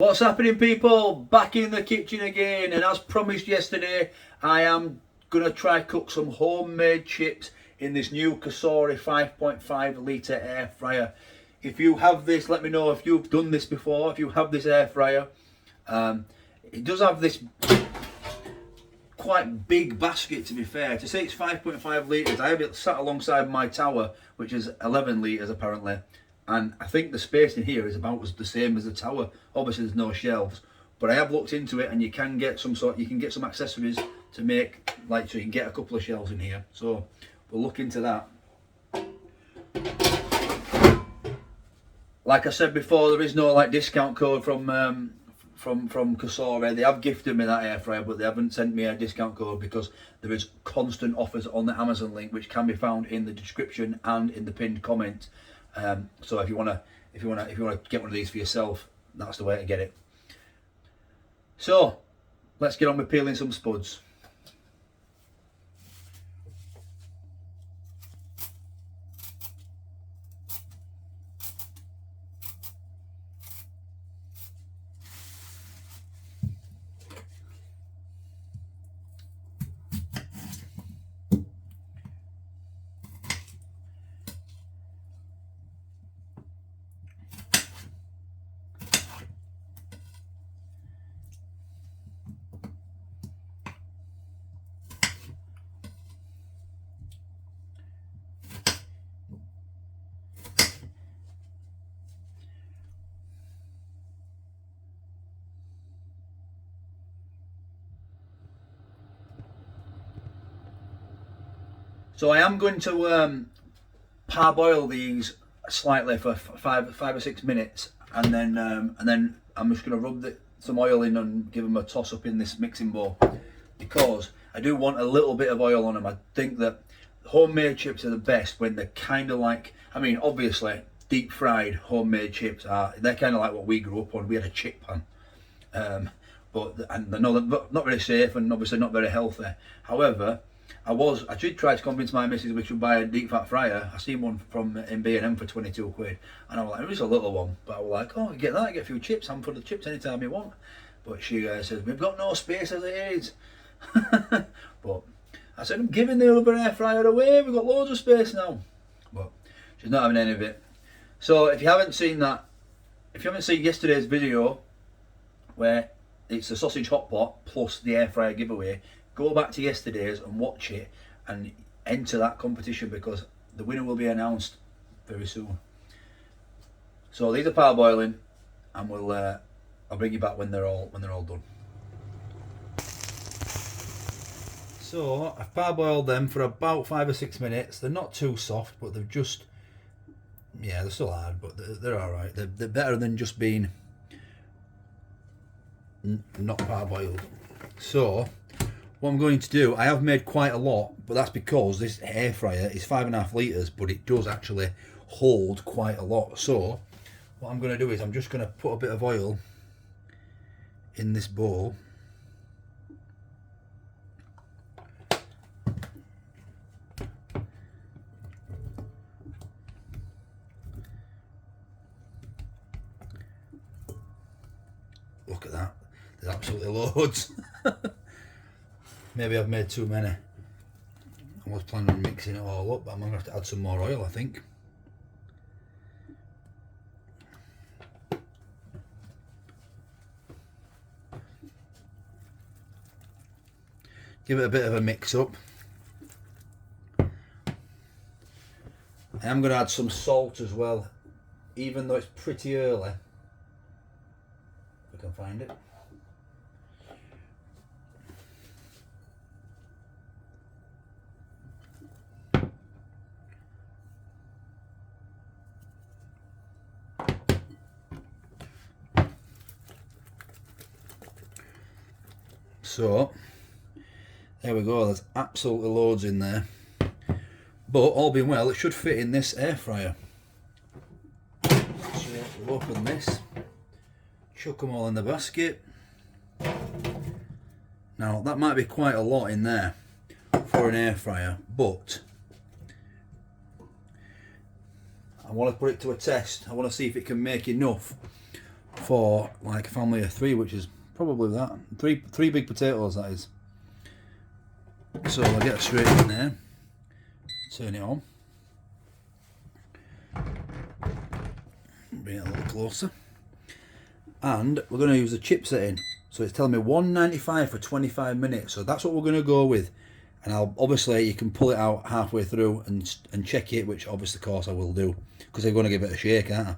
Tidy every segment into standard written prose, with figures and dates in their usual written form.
What's happening, people? Back in the kitchen again, and as promised yesterday, I am gonna try cook some homemade chips in this new COSORI 5.5 litre air fryer. If you have this, let me know if you've done this before. If you have this air fryer, it does have this quite big basket, to be fair. To say it's 5.5 litres, I have it sat alongside my tower, which is 11 litres apparently. And I think the space in here is about the same as the tower. Obviously there's no shelves, but I have looked into it, and you can get some accessories to make, like, so you can get a couple of shelves in here. So we'll look into that. Like I said before, there is no like discount code from COSORI. They have gifted me that air fryer, but they haven't sent me a discount code because there is constant offers on the Amazon link, which can be found in the description and in the pinned comment. So if you wanna get one of these for yourself, that's the way to get it. So let's get on with peeling some spuds. So I am going to parboil these slightly for five or 6 minutes, and then I'm just going to rub some oil in and give them a toss up in this mixing bowl, because I do want a little bit of oil on them. I think that homemade chips are the best when they're kind of like, I mean, obviously deep fried homemade chips they're kind of like what we grew up on. We had a chip pan, but I know they're not very safe and obviously not very healthy. However, I did try to convince my missus we should buy a deep fat fryer. I seen one in B&M for 22 quid, and I was like, it was a little one, but I was like, oh, get that, get a few chips, handful of chips anytime you want. But she says, we've got no space as it is. But I said, I'm giving the other air fryer away, we've got loads of space now. But she's not having any of it. So if you haven't seen yesterday's video, where it's the sausage hot pot plus the air fryer giveaway, go back to yesterday's and watch it and enter that competition, because the winner will be announced very soon. So these are parboiling, and I'll bring you back when they're all done. So I've parboiled them for about 5 or 6 minutes. They're not too soft, but they're just, yeah, they're still hard, but they're all right. They're better than just being not parboiled. So what I'm going to do, I have made quite a lot, but that's because this air fryer is 5.5 litres, but it does actually hold quite a lot. So what I'm going to do is I'm just going to put a bit of oil in this bowl. Look at that, there's absolutely loads. Maybe I've made too many. I was planning on mixing it all up, but I'm going to have to add some more oil, I think. Give it a bit of a mix up. I am going to add some salt as well, even though it's pretty early. If I can find it. So there we go, there's absolutely loads in there, but all being well, it should fit in this air fryer. So we'll open this, chuck them all in the basket. Now that might be quite a lot in there for an air fryer, but I want to put it to a test. I want to see if it can make enough for like a family of 3, which is probably that. Three big potatoes, that is. So I'll get straight in there, turn it on, bring it a little closer, and we're going to use the chip setting. So it's telling me 195 for 25 minutes, so that's what we're going to go with. And I'll obviously, you can pull it out halfway through and check it, which obviously of course I will do, because they're going to give it a shake, aren't I?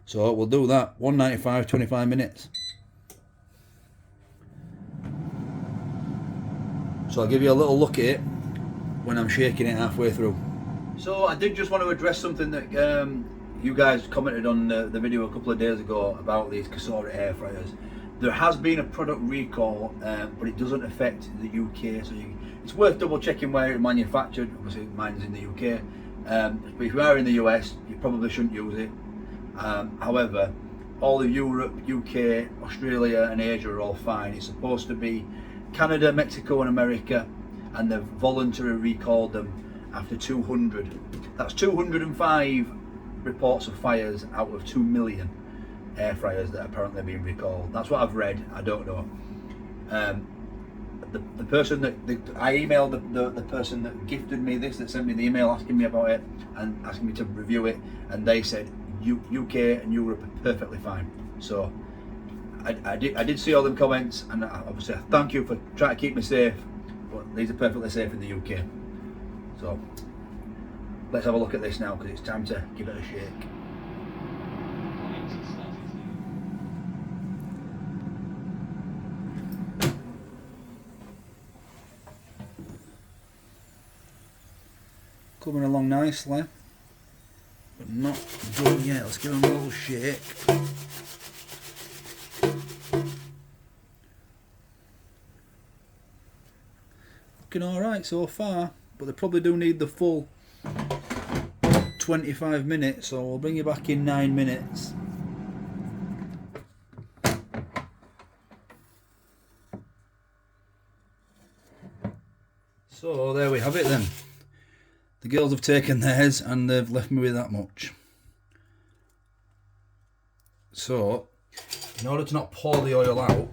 So we'll do that, 195, 25 minutes. So I'll give you a little look at it when I'm shaking it halfway through. So I did just want to address something that you guys commented on the video a couple of days ago about these COSORI air fryers. There has been a product recall, but it doesn't affect the UK, so it's worth double checking where it's manufactured. Obviously mine's in the UK, but if you are in the US, you probably shouldn't use it. However, all of Europe, UK, Australia and Asia are all fine. It's supposed to be Canada, Mexico and America, and they've voluntarily recalled them after 200. That's 205 reports of fires out of 2 million air fryers that are apparently being recalled. That's what I've read, I don't know. The person that I emailed the person that gifted me this, that sent me the email asking me about it and asking me to review it, and they said UK and Europe are perfectly fine. So I did see all them comments, and obviously I thank you for trying to keep me safe, but these are perfectly safe in the UK. So let's have a look at this now, because it's time to give it a shake. Coming along nicely, but not done yet. Let's give them a little shake. Looking alright so far, but they probably do need the full 25 minutes, so we'll bring you back in 9 minutes. So there we have it then. The girls have taken theirs and they've left me with that much. So, in order to not pour the oil out,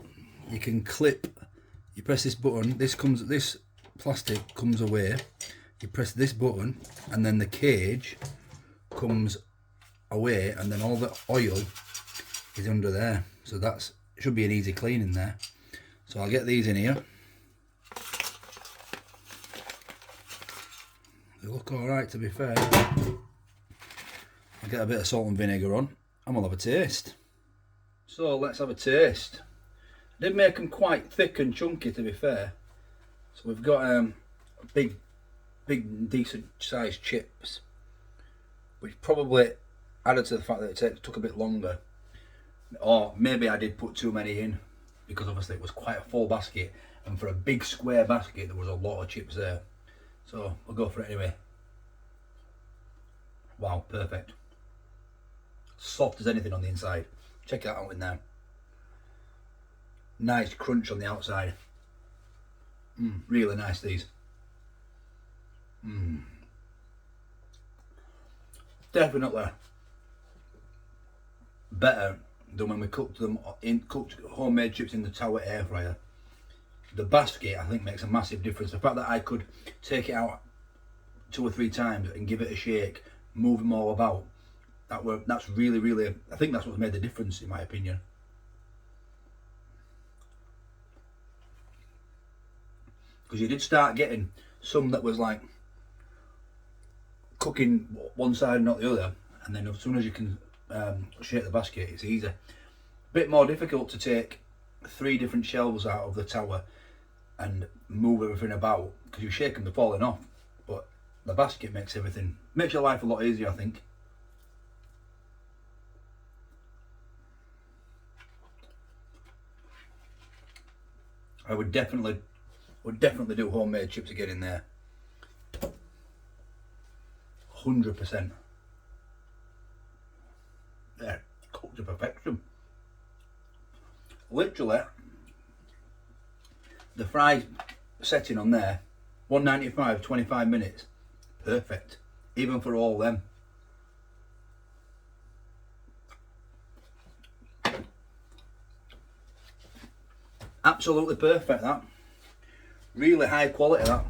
you can clip, you press this button, this plastic comes away, you press this button and then the cage comes away, and then all the oil is under there. So that should be an easy clean in there. So I'll get these in here. They look alright, to be fair. I'll get a bit of salt and vinegar on and we'll have a taste. So let's have a taste. I did make them quite thick and chunky, to be fair. So we've got big decent sized chips, which probably added to the fact that it took a bit longer. Or maybe I did put too many in, because obviously it was quite a full basket, and for a big square basket there was a lot of chips there. So we'll go for it anyway. Wow, perfect. Soft as anything on the inside. Check that out in there. Nice crunch on the outside. Really nice, these. Definitely better than when we cooked homemade chips in the Tower air fryer. The basket, I think, makes a massive difference. The fact that I could take it out 2 or 3 times and give it a shake, move them all about, that's really, I think that's what's made the difference, in my opinion. Because you did start getting some that was like cooking one side and not the other, and then as soon as you can shake the basket, it's easy. Bit more difficult to take 3 different shelves out of the Tower and move everything about, because you shake them, they're falling off. But the basket makes your life a lot easier, I think. I would definitely do homemade chips again in there. 100%. They're cooked to perfection. Literally, the fry setting on there, 195, 25 minutes, perfect, even for all them. Absolutely perfect, that. Really high quality, that.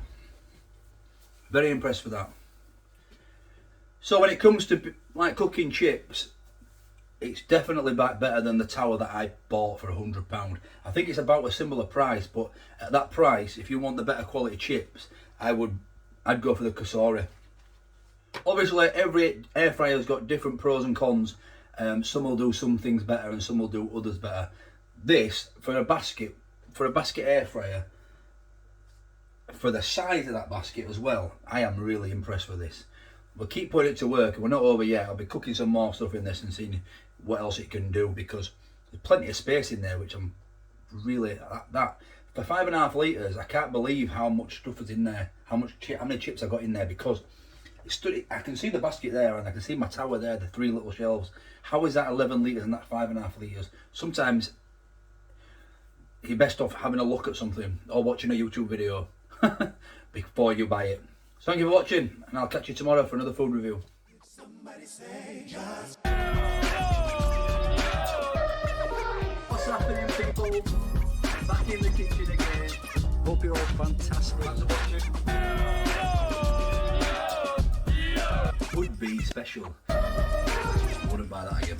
Very impressed with that. So when it comes to like cooking chips, it's definitely better than the tower that I bought for £100. I think it's about a similar price, but at that price, if you want the better quality chips, I'd go for the COSORI. Obviously, every air fryer's got different pros and cons. Some will do some things better and some will do others better. This, for a basket air fryer, for the size of that basket as well, I am really impressed with this. We'll keep putting it to work, and we're not over yet. I'll be cooking some more stuff in this and seeing what else it can do, because there's plenty of space in there, which I'm really, that for 5.5 litres, I can't believe how much stuff is in there, how many chips I got in there, because I can see the basket there and I can see my tower there, the 3 little shelves. How is that 11 litres and that 5.5 litres? Sometimes you're best off having a look at something or watching a YouTube video before you buy it. So thank you for watching, and I'll catch you tomorrow for another food review. What's happening, people? Back in the kitchen again. Hope you're all fantastic. Thanks for watching. Would be special. Wouldn't buy that again.